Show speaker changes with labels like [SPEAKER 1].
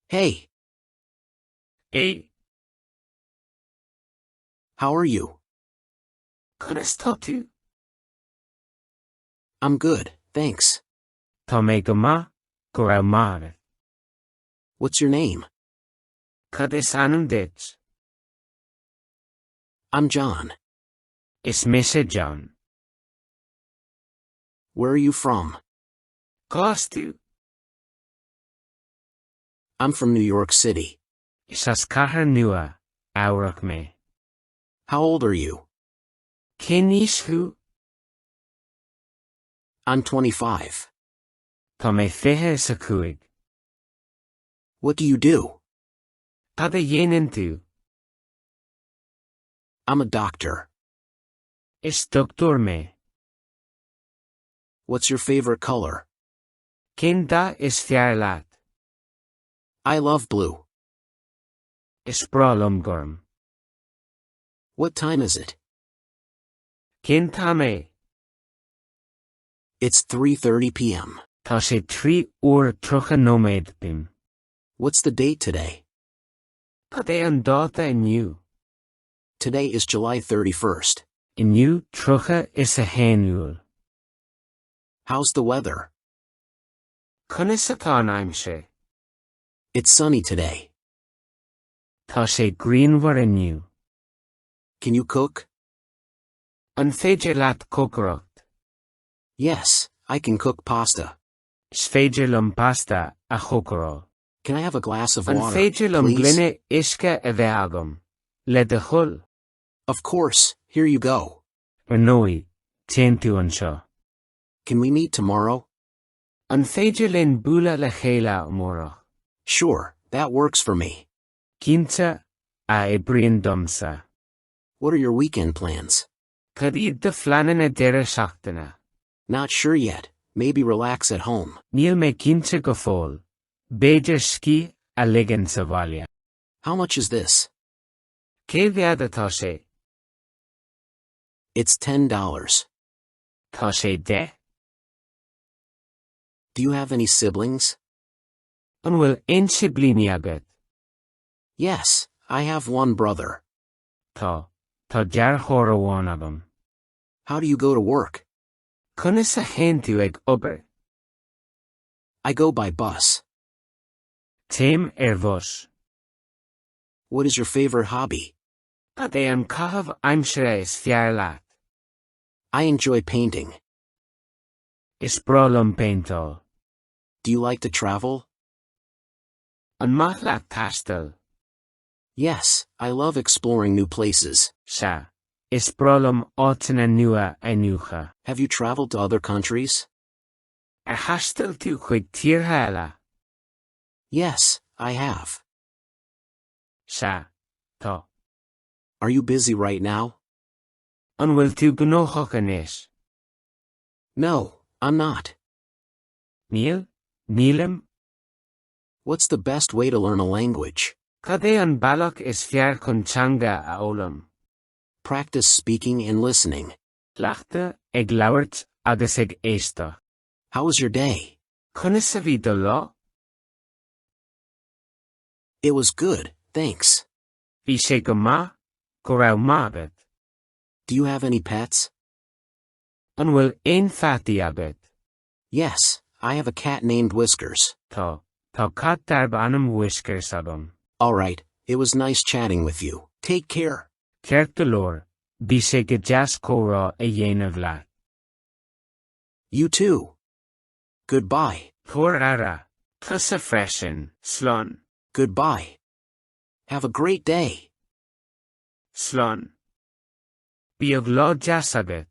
[SPEAKER 1] Hey,
[SPEAKER 2] Hey,
[SPEAKER 1] how are you?
[SPEAKER 2] tú?
[SPEAKER 1] I'm good, thanks.
[SPEAKER 2] Tá mé go maith go raibh maith.
[SPEAKER 1] What's your name?
[SPEAKER 2] Cad is anam dit.
[SPEAKER 1] I'm John.
[SPEAKER 2] Is mise John.
[SPEAKER 1] Where are you from?
[SPEAKER 2] Gás tú?
[SPEAKER 1] I'm from New York City.
[SPEAKER 2] Is as cathair nua áireach mé.
[SPEAKER 1] How old are you?
[SPEAKER 2] Cén níos thu?
[SPEAKER 1] I'm 25.
[SPEAKER 2] Tá mé fiche sa cuaig.
[SPEAKER 1] What do you do?
[SPEAKER 2] Cad a dhéanann tú?
[SPEAKER 1] I'm a doctor.
[SPEAKER 2] Is doctor mé.
[SPEAKER 1] What's your favorite color?
[SPEAKER 2] Cén da is fear leat.
[SPEAKER 1] I love blue.
[SPEAKER 2] Is bralum gorm.
[SPEAKER 1] What time is it?
[SPEAKER 2] Cén tá mé.
[SPEAKER 1] It's 3:30 p.m.
[SPEAKER 2] Tá sé 3 uair trocha nóméid bim.
[SPEAKER 1] What's the date today?
[SPEAKER 2] Cad é an dáta inniu.
[SPEAKER 1] Today is July 31st.
[SPEAKER 2] Inniu trocha is a héanúil.
[SPEAKER 1] How's the weather?
[SPEAKER 2] Chun is atá an aimse.
[SPEAKER 1] It's sunny today.
[SPEAKER 2] Tá sé grianmhar inniu.
[SPEAKER 1] Can you cook?
[SPEAKER 2] An féidir leat cócarácht.
[SPEAKER 1] Yes, I can cook pasta.
[SPEAKER 2] Is féidir lom pasta a chócará.
[SPEAKER 1] Can I have a glass of
[SPEAKER 2] An
[SPEAKER 1] water,
[SPEAKER 2] féidir lom
[SPEAKER 1] please?
[SPEAKER 2] glunne isce a bheith agam. Le de chul.
[SPEAKER 1] Of course, here you go.
[SPEAKER 2] Ar nóí, téann tú an seo.
[SPEAKER 1] Can we meet tomorrow?
[SPEAKER 2] An féidir linn búla le chéile amórach.
[SPEAKER 1] Sure, that works for me.
[SPEAKER 2] Cínte a ibrion domsa.
[SPEAKER 1] What are your weekend plans?
[SPEAKER 2] Cad iad de fleanan a deire seachtaine.
[SPEAKER 1] Not sure yet. Maybe relax at home.
[SPEAKER 2] Níl mé cínte go fóil. Béidir cí a ligean sa bhaile.
[SPEAKER 1] How much is this?
[SPEAKER 2] Cé bhead atá sé?
[SPEAKER 1] It's $10.
[SPEAKER 2] Tá sé 10.
[SPEAKER 1] Do you have any siblings?
[SPEAKER 2] An bhfuil aon siblíní agat.
[SPEAKER 1] Yes, I have one brother.
[SPEAKER 2] Tá dear chóir amháin agam.
[SPEAKER 1] How do you go to work?
[SPEAKER 2] Chun is a chéan tú ag obair.
[SPEAKER 1] I go by bus.
[SPEAKER 2] Téim bhus.
[SPEAKER 1] What is your favorite hobby?
[SPEAKER 2] Cad é an cathab aimsire is fear leat.
[SPEAKER 1] I enjoy painting.
[SPEAKER 2] Is bralum paintáil.
[SPEAKER 1] Do you like to travel?
[SPEAKER 2] An maith leat taistil.
[SPEAKER 1] Yes, I love exploring new places.
[SPEAKER 2] Se. Is bralum átainna nua a nuacha.
[SPEAKER 1] Have you traveled to other countries?
[SPEAKER 2] Ar thaistil tú chuig tíortha eile.
[SPEAKER 1] Yes, I have.
[SPEAKER 2] Se. Tá.
[SPEAKER 1] Are you busy right now?
[SPEAKER 2] An bhfuil tú gnóchach anois.
[SPEAKER 1] No, I'm not.
[SPEAKER 2] Nílim?
[SPEAKER 1] What's the best way to learn a language?
[SPEAKER 2] Cad é an bailach is fear chun teanga a ólam.
[SPEAKER 1] Practice speaking and listening.
[SPEAKER 2] Leachta ag labhairt agus ag éisteach.
[SPEAKER 1] How was your day?
[SPEAKER 2] Chun is a bhí do lá?
[SPEAKER 1] It was good, thanks.
[SPEAKER 2] Bhí sé go maith, go raibh maith agat.
[SPEAKER 1] Do you have any pets?
[SPEAKER 2] An bhfuil aon feataí agat.
[SPEAKER 1] Yes, I have a cat named Whiskers.
[SPEAKER 2] Tá cat darb anam Whiskers agam.
[SPEAKER 1] All right, it was nice chatting with you. Take care.
[SPEAKER 2] Ceart go leor, bhí sé go deas córá a dhéanamh leat.
[SPEAKER 1] You too. Goodbye.
[SPEAKER 2] Thuair ara, cos a freisin, slán.
[SPEAKER 1] Goodbye. Have a great day.
[SPEAKER 2] Slán. Bíodh lá deas agat.